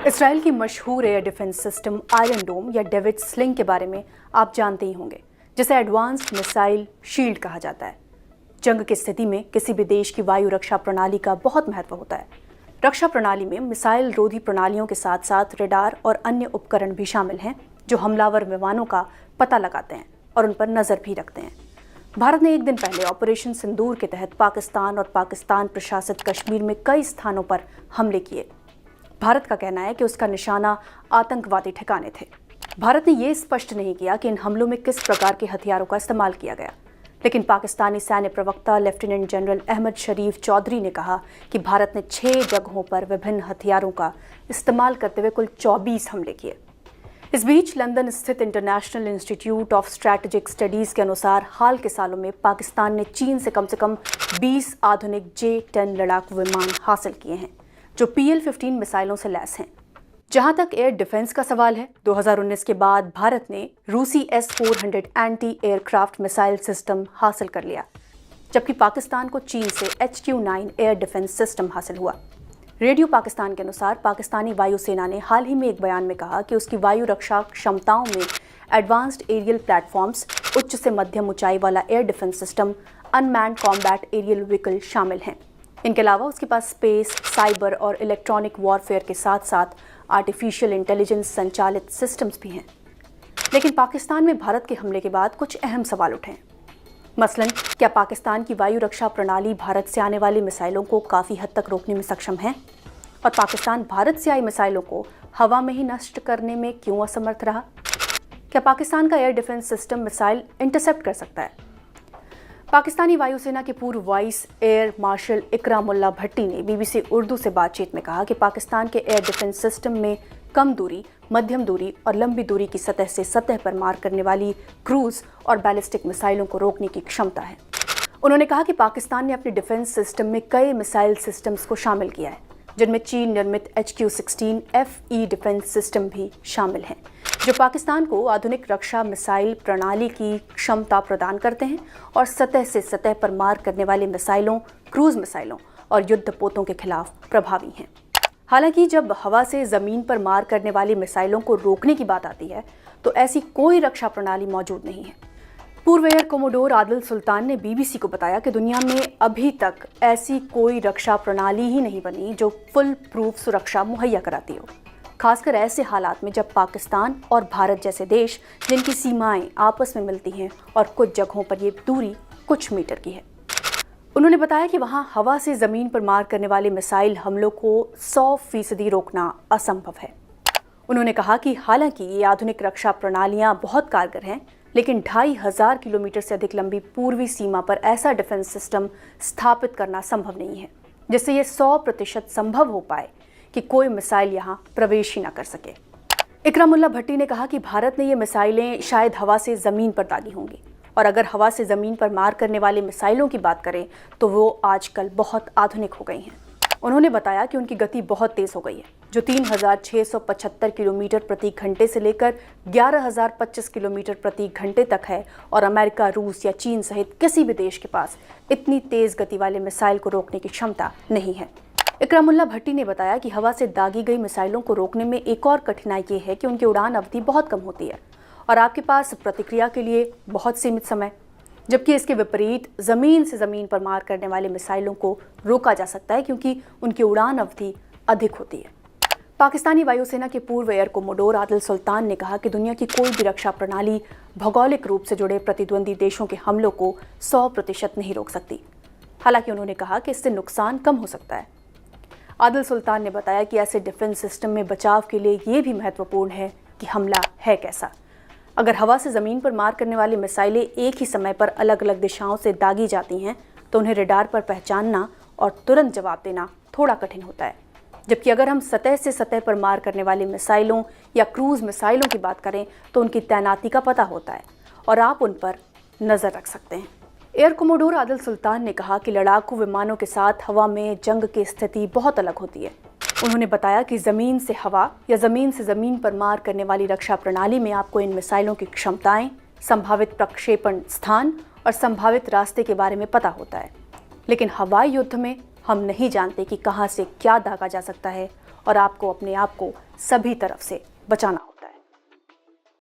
Israel की मशहूर air defence system iron डोम या डेविड स्लिंग के बारे में आप जानते ही होंगे, जिसे एडवांस्ड मिसाइल शील्ड कहा जाता है। जंग की स्थिति में किसी भी देश की वायु रक्षा प्रणाली का बहुत महत्व होता है। रक्षा प्रणाली में मिसाइल रोधी प्रणालियों के साथ साथ रडार और अन्य उपकरण भी शामिल हैं, जो हमलावर विमानों का पता लगाते हैं और उन पर नजर भी रखते हैं। भारत ने एक दिन पहले ऑपरेशन सिंदूर के तहत पाकिस्तान और पाकिस्तान प्रशासित कश्मीर में कई स्थानों पर हमले किए। भारत का कहना है कि उसका निशाना आतंकवादी ठिकाने थे। भारत ने यह स्पष्ट नहीं किया कि इन हमलों में किस प्रकार के हथियारों का इस्तेमाल किया गया, लेकिन पाकिस्तानी सैन्य प्रवक्ता लेफ्टिनेंट जनरल अहमद शरीफ चौधरी ने कहा कि भारत ने 6 जगहों पर विभिन्न हथियारों का इस्तेमाल करते हुए कुल 24 हमले किए। इस बीच लंदन स्थित international institute of strategic studies के अनुसार हाल के सालों में पाकिस्तान ने चीन से कम 20 आधुनिक J-10 लड़ाकू विमान हासिल किए हैं, जो PL-15 मिसाइलों से लैस हैं। जहां तक एयर डिफेंस का सवाल है, 2019 के बाद भारत ने रूसी S-400 anti aircraft missile system हासिल कर लिया, जबकि पाकिस्तान को चीन से HQ-9 एयर डिफेंस सिस्टम हासिल हुआ। रेडियो पाकिस्तान के अनुसार पाकिस्तानी वायुसेना ने हाल ही में एक बयान में कहा कि उसकी वायु रक्षा क्षमताओं में एडवांस्ड एरियल प्लेटफॉर्म्स, उच्च से मध्यम ऊंचाई वाला air defence system, unmanned combat aerial vehicle शामिल हैं। इनके अलावा उसके पास स्पेस, साइबर और इलेक्ट्रॉनिक वॉरफेयर के साथ साथ आर्टिफिशियल इंटेलिजेंस संचालित सिस्टम्स भी हैं। लेकिन पाकिस्तान में भारत के हमले के बाद कुछ अहम सवाल उठे हैं। मसलन, क्या पाकिस्तान की वायु रक्षा प्रणाली भारत से आने वाली मिसाइलों को काफ़ी हद तक रोकने में सक्षम है? और पाकिस्तान भारत से आई मिसाइलों को हवा में ही नष्ट करने में क्यों असमर्थ रहा? क्या पाकिस्तान का air defence system missile intercept कर सकता है? पाकिस्तानी वायुसेना के पूर्व वाइस एयर मार्शल इकरामुल्लाह भट्टी ने BBC उर्दू से बातचीत में कहा कि पाकिस्तान के एयर डिफेंस सिस्टम में कम दूरी, मध्यम दूरी और लंबी दूरी की सतह से सतह पर मार करने वाली क्रूज और बैलिस्टिक मिसाइलों को रोकने की क्षमता है। उन्होंने कहा कि पाकिस्तान ने अपने डिफेंस सिस्टम में कई मिसाइल सिस्टम्स को शामिल किया है, जिनमें चीन निर्मित HQ-16 FE डिफेंस सिस्टम भी शामिल हैं, जो पाकिस्तान को आधुनिक रक्षा मिसाइल प्रणाली की क्षमता प्रदान करते हैं और सतह से सतह पर मार करने वाली मिसाइलों, क्रूज मिसाइलों और युद्धपोतों के खिलाफ प्रभावी हैं। हालांकि जब हवा से ज़मीन पर मार करने वाली मिसाइलों को रोकने की बात आती है, तो ऐसी कोई रक्षा प्रणाली मौजूद नहीं है। पूर्व एयर कोमोडोर आदिल सुल्तान ने BBC को बताया कि दुनिया में अभी तक ऐसी कोई रक्षा प्रणाली ही नहीं बनी जो फुल प्रूफ सुरक्षा मुहैया कराती हो, खासकर ऐसे हालात में जब पाकिस्तान और भारत जैसे देश, जिनकी सीमाएं आपस में मिलती हैं और कुछ जगहों पर ये दूरी कुछ मीटर की है। उन्होंने बताया कि वहां हवा से ज़मीन पर मार करने वाले मिसाइल हमलों को 100% रोकना असंभव है। उन्होंने कहा कि हालांकि ये आधुनिक रक्षा प्रणालियां बहुत कारगर हैं, लेकिन 2500 किलोमीटर से अधिक लंबी पूर्वी सीमा पर ऐसा डिफेंस सिस्टम स्थापित करना संभव नहीं है, जिससे ये 100% संभव हो पाए कि कोई मिसाइल यहाँ प्रवेश ही न कर सके। इकरामुल्लाह भट्टी ने कहा कि भारत ने ये मिसाइलें शायद हवा से ज़मीन पर दागी होंगी, और अगर हवा से ज़मीन पर मार करने वाले मिसाइलों की बात करें तो वो आजकल बहुत आधुनिक हो गई हैं। उन्होंने बताया कि उनकी गति बहुत तेज़ हो गई है, जो 3675 किलोमीटर प्रति घंटे से लेकर 11025 किलोमीटर प्रति घंटे तक है, और अमेरिका, रूस या चीन सहित किसी भी देश के पास इतनी तेज़ गति वाले मिसाइल को रोकने की क्षमता नहीं है। इकरामुल्लाह भट्टी ने बताया कि हवा से दागी गई मिसाइलों को रोकने में एक और कठिनाई ये है कि उनकी उड़ान अवधि बहुत कम होती है और आपके पास प्रतिक्रिया के लिए बहुत सीमित समय, जबकि इसके विपरीत ज़मीन से ज़मीन पर मार करने वाले मिसाइलों को रोका जा सकता है, क्योंकि उनकी उड़ान अवधि अधिक होती है। पाकिस्तानी वायुसेना के पूर्व एयर कोमोडोर आदिल सुल्तान ने कहा कि दुनिया की कोई भी रक्षा प्रणाली भौगोलिक रूप से जुड़े प्रतिद्वंदी देशों के हमलों को 100% नहीं रोक सकती। हालांकि उन्होंने कहा कि इससे नुकसान कम हो सकता है। आदिल सुल्तान ने बताया कि ऐसे डिफेंस सिस्टम में बचाव के लिए ये भी महत्वपूर्ण है कि हमला है कैसा। अगर हवा से ज़मीन पर मार करने वाली मिसाइलें एक ही समय पर अलग अलग दिशाओं से दागी जाती हैं, तो उन्हें रडार पर पहचानना और तुरंत जवाब देना थोड़ा कठिन होता है। जबकि अगर हम सतह से सतह पर मार करने वाली मिसाइलों या क्रूज मिसाइलों की बात करें तो उनकी तैनाती का पता होता है और आप उन पर नज़र रख सकते हैं। एयर कोमोडोर आदिल सुल्तान ने कहा कि लड़ाकू विमानों के साथ हवा में जंग की स्थिति बहुत अलग होती है। उन्होंने बताया कि ज़मीन से हवा या ज़मीन से ज़मीन पर मार करने वाली रक्षा प्रणाली में आपको इन मिसाइलों की क्षमताएं, संभावित प्रक्षेपण स्थान और संभावित रास्ते के बारे में पता होता है, लेकिन हवाई युद्ध में हम नहीं जानते कि कहां से क्या दागा जा सकता है और आपको अपने आप को सभी तरफ से बचाना होगा।